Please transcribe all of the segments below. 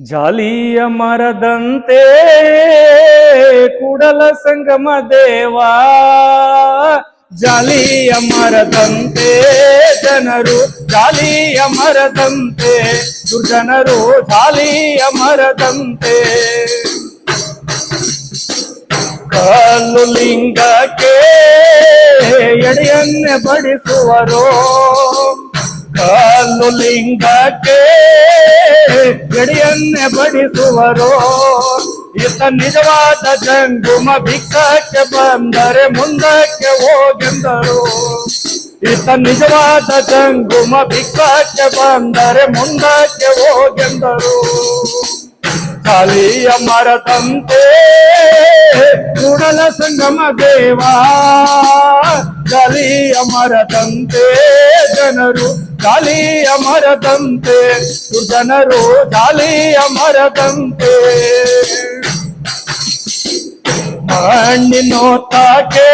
ಜಾಲಿಯ ಮರದಂತೆ ಕೂಡಲ ಸಂಗಮ ದೇವಾ, ಜಾಲಿಯ ಮರದಂತೆ ಜನರು, ಜಾಲಿಯ ಮರದಂತೆ ದುರ್ಜನರು, ಜಾಲಿಯ ಮರದಂತೆ. ಕಲ್ಲು ಲಿಂಗಕ್ಕೆ ಎಡೆಯನ್ನೇ ಬಡಿಸುವರು, ಕಲ್ಲು ಲಿಂಗಕ್ಕೆ ಎಡೆಯನ್ನೇ ಬಡಿಸುವರು. ಈತ ನಿಜವಾದ ಜಂಗುಮ ಭಿಕ್ಷಕ್ಕೆ ಬಂದರೆ ಮುಂದಕ್ಕೆ ಹೋಗೆಂದರು. ಈತ ನಿಜವಾದ ಜಂಗುಮ ಭಿಕ್ಷಕ್ಕೆ ಬಂದರೆ ಮುಂದಕ್ಕೆ ಹೋಗೆಂದರು. ಜಾಲಿಯ ಮರದಂತೆ ಕೂಡಲ ಸಂಗಮ ದೇವಾ, ಜಾಲಿಯ ಮರದಂತೆ ಜನರು, ಜಾಲಿಯ ಮರದಂತೆ ದುರ್ಜನರು, ಜಾಲಿಯ ಮರದಂತೆ. ಮಣ್ಣಿನೋತಾಕೆ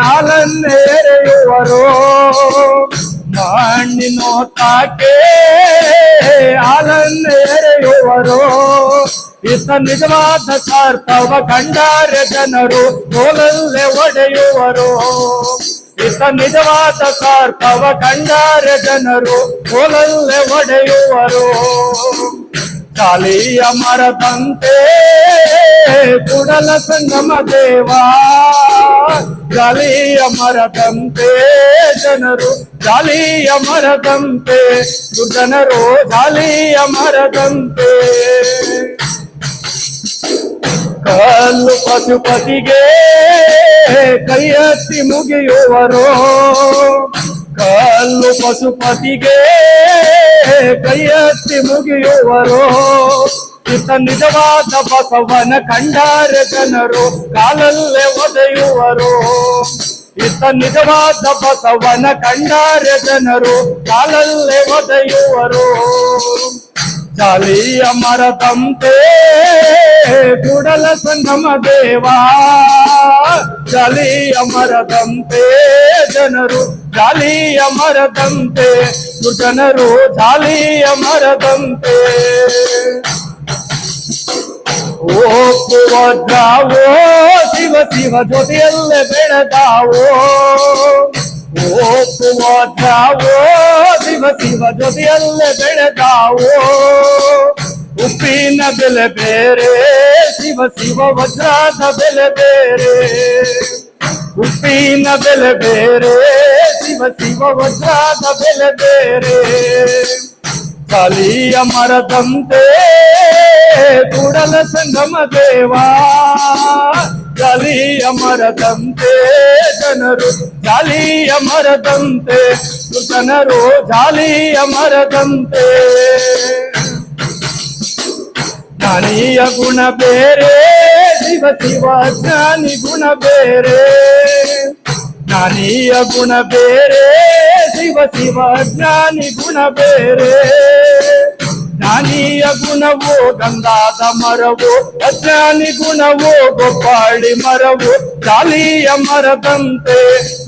ಹಾಲನ್ನೆರೆಯುವರು, ಮಣ್ಣಿನೋತಾಕೆ ಹಾಲನ್ನೆರೆಯುವರು. ಈತ ನಿಜವಾದ ಸಾರ್ಥವ ಕಂಡಾರೆ ಜನರು ತೋಲಲ್ಲೇ ಒಡೆಯುವರು. ಈತ ನಿಜವಾದ ಸಾರ್ಥವ ಕಂಡಾರೆ ಜನರು ತೋಲಲ್ಲೇ ಒಡೆಯುವರು. ಜಾಲಿಯ ಮರದಂತೆ ಕೂಡಲ ಸಂಗಮ ದೇವಾ, ಜಾಲಿಯ ಮರದಂತೆ ಜನರು, ಜಾಲಿಯ ಮರದಂತೆ ದುರ್ಜನರು, ಜಾಲಿಯ ಮರದಂತೆ. ಕಲ್ಲು ಪಶುಪತಿಗೆ ಕೈ ಎತ್ತಿ ಮುಗಿಯುವರು, ಕಲ್ಲು ಪಶುಪತಿಗೆ ಕೈ ಎತ್ತಿ ಮುಗಿಯುವರು. ಈತ ನಿಜವಾದ ಬಸವನ ಕಂಡಾರೆ ಜನರು ಕಾಲಲ್ಲೇ ಒದೆಯುವರು. ಈತ ನಿಜವಾದ ಬಸವನ ಕಂಡಾರೆ ಜನರು ಕಾಲಲ್ಲೇ ಒದೆಯುವರು. ಜಾಲಿಯ ಮರದಂತೆ ಕೂಡಲ ಸಂಗಮ ದೇವಾ, ಜಾಲಿಯ ಮರದಂತೆ ಜನರು, ಜಾಲಿಯ ಮರದಂತೆ ದುರ್ಜನರು, ಜಾಲಿಯ ಮರದಂತೆ. ಒಪ್ಪುವದ್ರಾವೋ ಶಿವ ಶಿವ ಜೊತೆಯಲ್ಲೇ ಬೆಳೆದಾವೋ, ಒಪ್ಪುವದ್ರಾವೋ ಶಿವ ಶಿವ ಜೊತೆಯಲ್ಲೇ ಬೆಳೆದಾವೋ. ಉಪ್ಪಿನ ಬೆಲೆ ಬೇರೆ, ಶಿವ ಶಿವ ವಜ್ರದ ಬೆಲೆ ಬೇರೆ. ಉಪ್ಪಿನ ಬೆಲೆ ಬೇರೆ, ಶಿವ ಶಿವ ವಜ್ರದ ಬೆಲೆ ಬೇರೆ. ಜಾಲಿಯ ಮರದಂತೆ ಕೂಡಲ ಸಂಗಮ ದೇವಾ, ಜಾಲಿಯ ಮರದಂತೆ ಜನರು, ಜಾಲಿಯ ಮರದಂತೆ ದುರ್ಜನರು, ಜಾಲಿಯ ಮರದಂತೆ. ಜ್ಞಾನಿಯ ಗುಣ ಬೇರೆ, ಶಿವ ಶಿವ ಜ್ಞಾನಿ ಗುಣ ಬೇರೆ. ಜ್ಞಾನಿಯ ಗುಣ ಬೇರೆ, ಶಿವ ಶಿವ ಜ್ಞಾನಿ ಗುಣ ಬೇರೆ. ಜ್ಞಾನಿಯ ಗುಣವು ಗಂಧಾದ ಮರವು, ಅಜ್ಞಾನಿ ಗುಣವು ಗೊಬ್ಬಾಳಿ ಮರವು. ಜಾಲಿಯ ಮರದಂತೆ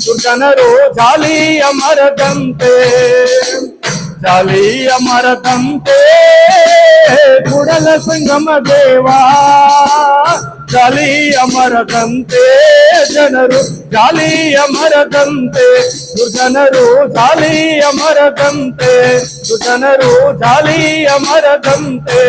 ದುರ್ಜನರು, ಜಾಲಿಯ ಮರದಂತೆ, ಜಾಲಿಯ ಮರದಂತೆ ಕೂಡಲ ಸಂಗಮ ದೇವಾ, ಜಾಲಿಯ ಮರದಂತೆ ಜನರು, ಜಾಲಿಯ ಮರದಂತೆ ದುರ್ಜನರು, ಜಾಲಿಯ ಮರದಂತೆ ದುರ್ಜನರು, ಜಾಲಿಯ ಮರದಂತೆ.